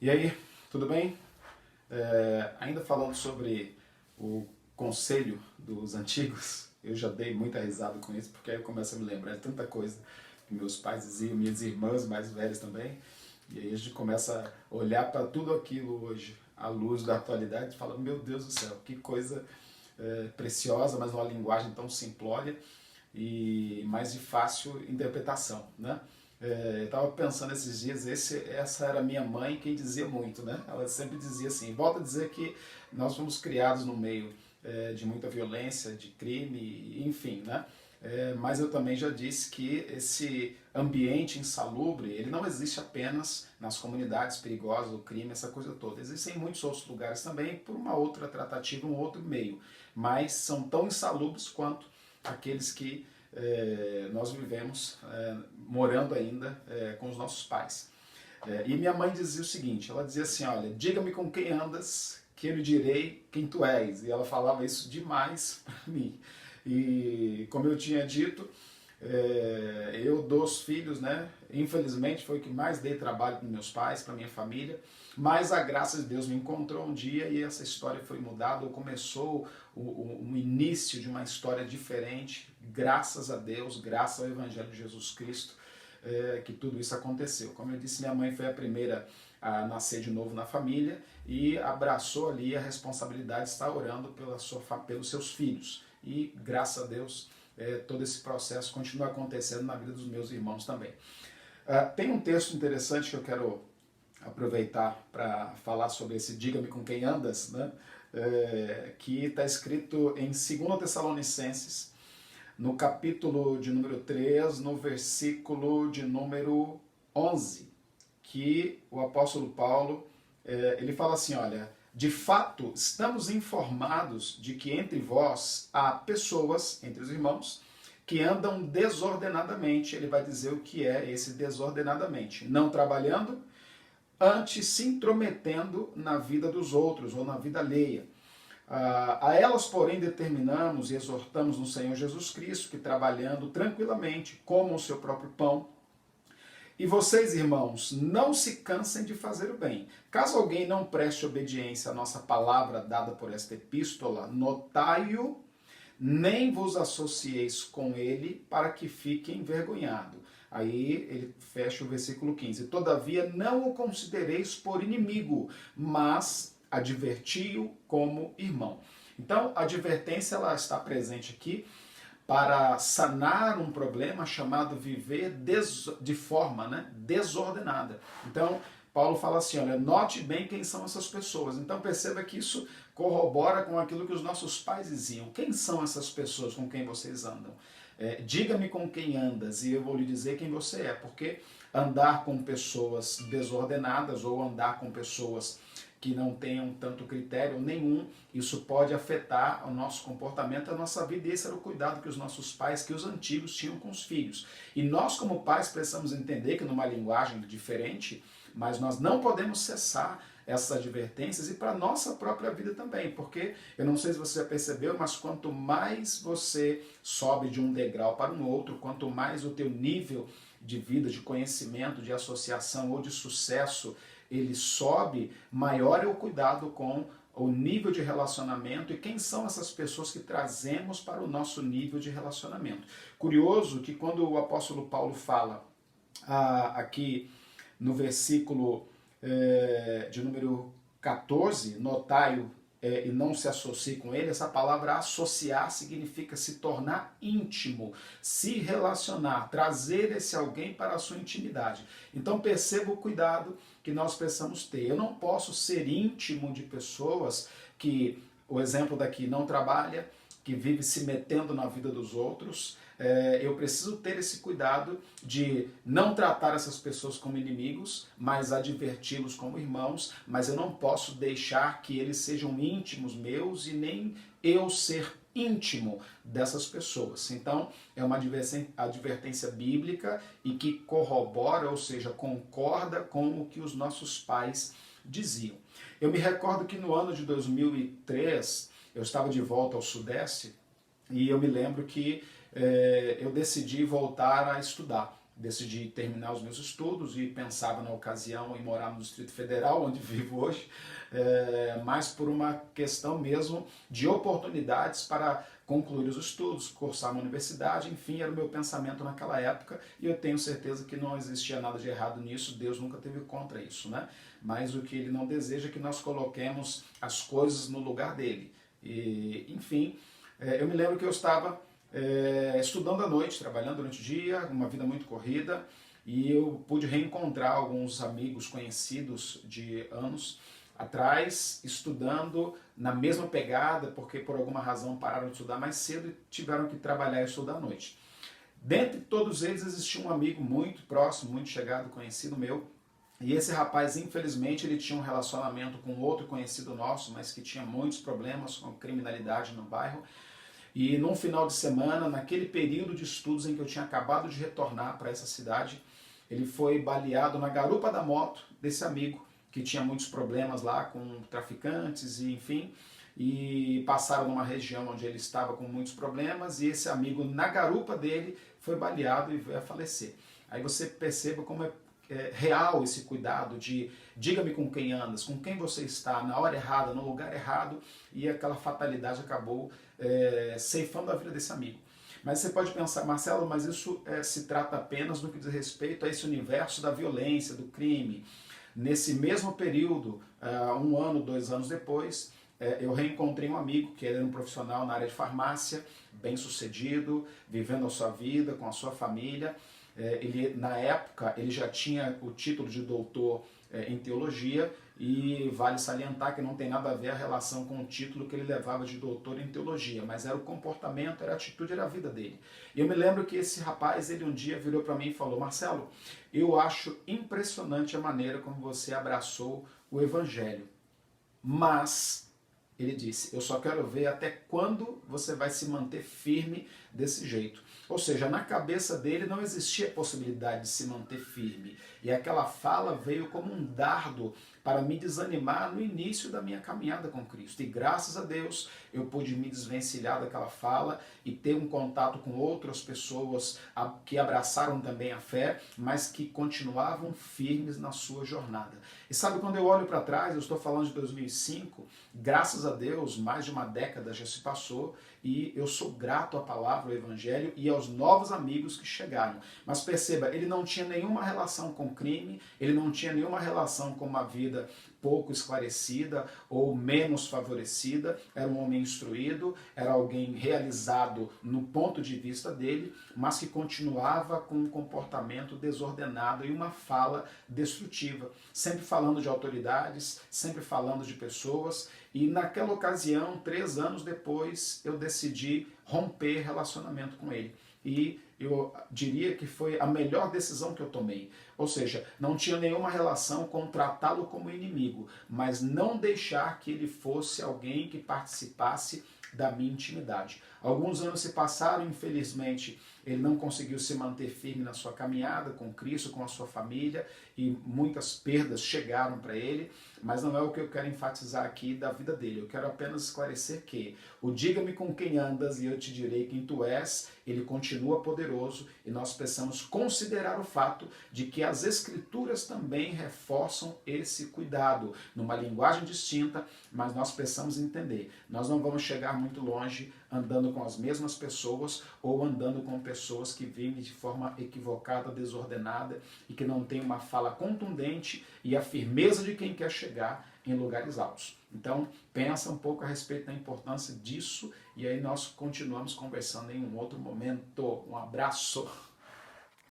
E aí, tudo bem? Ainda falando sobre o conselho dos antigos, eu já dei muita risada com isso, porque aí eu começo a me lembrar de tanta coisa que meus pais diziam, minhas irmãs mais velhas também, e aí a gente começa a olhar para tudo aquilo hoje, à luz da atualidade, e fala, meu Deus do céu, que coisa preciosa, mas uma linguagem tão simplória e mais de fácil interpretação, né? Eu estava pensando esses dias, essa era minha mãe quem dizia muito, né? Ela sempre dizia assim, volta a dizer que nós fomos criados no meio de muita violência, de crime, enfim, né? Mas eu também já disse que esse ambiente insalubre, ele não existe apenas nas comunidades perigosas, o crime, essa coisa toda. Existem em muitos outros lugares também, por uma outra tratativa, um outro meio. Mas são tão insalubres quanto aqueles que nós vivemos morando ainda com os nossos pais. E minha mãe dizia o seguinte, ela dizia assim, olha, diga-me com quem andas, que eu lhe direi quem tu és. E ela falava isso demais para mim. E como eu tinha dito, eu 2 filhos, né? Infelizmente foi o que mais dei trabalho para meus pais, para minha família, mas a graça de Deus me encontrou um dia e essa história foi mudada, ou começou o início de uma história diferente, graças a Deus, graças ao Evangelho de Jesus Cristo, que tudo isso aconteceu. Como eu disse, minha mãe foi a primeira a nascer de novo na família e abraçou ali a responsabilidade de estar orando pelos seus filhos. E, graças a Deus, todo esse processo continua acontecendo na vida dos meus irmãos também. Tem um texto interessante que eu quero aproveitar para falar sobre esse diga-me com quem andas, né? Que está escrito em 2 Tessalonicenses, no capítulo de número 3, no versículo de número 11, que o apóstolo Paulo, ele fala assim, olha, de fato, estamos informados de que entre vós há pessoas, entre os irmãos, que andam desordenadamente. Ele vai dizer o que é esse desordenadamente. Não trabalhando, antes se intrometendo na vida dos outros ou na vida alheia. A elas, porém, determinamos e exortamos no Senhor Jesus Cristo que, trabalhando tranquilamente, comam o seu próprio pão. E vocês, irmãos, não se cansem de fazer o bem. Caso alguém não preste obediência à nossa palavra dada por esta epístola, notai-o, nem vos associeis com ele para que fique envergonhado. Aí ele fecha o versículo 15. Todavia não o considereis por inimigo, mas adverti-o como irmão. Então, a advertência ela está presente aqui para sanar um problema chamado viver de forma desordenada. Então, Paulo fala assim, olha, note bem quem são essas pessoas. Então perceba que isso corrobora com aquilo que os nossos pais diziam. Quem são essas pessoas com quem vocês andam? Diga-me com quem andas e eu vou lhe dizer quem você é, porque andar com pessoas desordenadas ou andar com pessoas que não tenham tanto critério nenhum, isso pode afetar o nosso comportamento, a nossa vida, e esse era o cuidado que os nossos pais, que os antigos tinham com os filhos. E nós como pais precisamos entender que numa linguagem diferente, mas nós não podemos cessar essas advertências e para a nossa própria vida também, porque eu não sei se você já percebeu, mas quanto mais você sobe de um degrau para um outro, quanto mais o teu nível de vida, de conhecimento, de associação ou de sucesso, ele sobe, maior é o cuidado com o nível de relacionamento e quem são essas pessoas que trazemos para o nosso nível de relacionamento. Curioso que quando o apóstolo Paulo fala aqui no versículo de número 14, notai-o e não se associe com ele, essa palavra associar significa se tornar íntimo, se relacionar, trazer esse alguém para a sua intimidade. Então perceba o cuidado que nós precisamos ter. Eu não posso ser íntimo de pessoas que, o exemplo daqui, não trabalha, que vive se metendo na vida dos outros. Eu preciso ter esse cuidado de não tratar essas pessoas como inimigos, mas adverti-los como irmãos, mas eu não posso deixar que eles sejam íntimos meus e nem eu ser íntimo dessas pessoas. Então, é uma advertência bíblica e que corrobora, ou seja, concorda com o que os nossos pais diziam. Eu me recordo que no ano de 2003, eu estava de volta ao Sudeste e eu me lembro que eu decidi voltar a estudar. decidi terminar os meus estudos e pensava na ocasião em morar no Distrito Federal, onde vivo hoje, mas por uma questão mesmo de oportunidades para concluir os estudos, cursar uma universidade, enfim, era o meu pensamento naquela época e eu tenho certeza que não existia nada de errado nisso, Deus nunca teve contra isso, né? Mas o que Ele não deseja é que nós coloquemos as coisas no lugar dele. E, enfim, eu me lembro que eu estava estudando à noite, trabalhando durante o dia, uma vida muito corrida, e eu pude reencontrar alguns amigos conhecidos de anos atrás, estudando na mesma pegada, porque por alguma razão pararam de estudar mais cedo e tiveram que trabalhar e estudar à noite. Dentre todos eles existia um amigo muito próximo, muito chegado, conhecido meu, e esse rapaz, infelizmente, ele tinha um relacionamento com outro conhecido nosso, mas que tinha muitos problemas com criminalidade no bairro. E num final de semana, naquele período de estudos em que eu tinha acabado de retornar para essa cidade, ele foi baleado na garupa da moto desse amigo, que tinha muitos problemas lá com traficantes e enfim, e passaram numa região onde ele estava com muitos problemas e esse amigo na garupa dele foi baleado e veio a falecer. Aí você perceba como é real esse cuidado de diga-me com quem andas, com quem você está, na hora errada, no lugar errado, e aquela fatalidade acabou ceifando a vida desse amigo. Mas você pode pensar, Marcelo, mas isso se trata apenas no que diz respeito a esse universo da violência, do crime. Nesse mesmo período, 1 ano, 2 anos depois, eu reencontrei um amigo que era um profissional na área de farmácia, bem sucedido, vivendo a sua vida com a sua família. Ele, na época, ele já tinha o título de doutor em teologia e vale salientar que não tem nada a ver a relação com o título que ele levava de doutor em teologia, mas era o comportamento, era a atitude, era a vida dele. E eu me lembro que esse rapaz, ele um dia virou para mim e falou, Marcelo, eu acho impressionante a maneira como você abraçou o evangelho, mas ele disse, eu só quero ver até quando você vai se manter firme desse jeito. Ou seja, na cabeça dele não existia possibilidade de se manter firme. E aquela fala veio como um dardo para me desanimar no início da minha caminhada com Cristo. E graças a Deus eu pude me desvencilhar daquela fala e ter um contato com outras pessoas que abraçaram também a fé, mas que continuavam firmes na sua jornada. E sabe, quando eu olho para trás, eu estou falando de 2005, graças a Deus, mais de uma década já se passou, e eu sou grato à palavra, ao evangelho e aos novos amigos que chegaram. Mas perceba, ele não tinha nenhuma relação com crime, ele não tinha nenhuma relação com uma vida pouco esclarecida ou menos favorecida, era um homem instruído, era alguém realizado no ponto de vista dele, mas que continuava com um comportamento desordenado e uma fala destrutiva, sempre falando de autoridades, sempre falando de pessoas, e naquela ocasião, 3 anos depois, eu decidi romper relacionamento com ele. E eu diria que foi a melhor decisão que eu tomei. Ou seja, não tinha nenhuma relação com tratá-lo como inimigo, mas não deixar que ele fosse alguém que participasse da minha intimidade. Alguns anos se passaram, infelizmente, ele não conseguiu se manter firme na sua caminhada com Cristo, com a sua família, e muitas perdas chegaram para ele, mas não é o que eu quero enfatizar aqui da vida dele. Eu quero apenas esclarecer que o diga-me com quem andas e eu te direi quem tu és, ele continua poderoso e nós precisamos considerar o fato de que as Escrituras também reforçam esse cuidado, numa linguagem distinta, mas nós precisamos entender. Nós não vamos chegar muito longe andando com as mesmas pessoas ou andando com pessoas que vivem de forma equivocada, desordenada e que não têm uma fala contundente e a firmeza de quem quer chegar em lugares altos. Então, pensa um pouco a respeito da importância disso e aí nós continuamos conversando em um outro momento. Um abraço!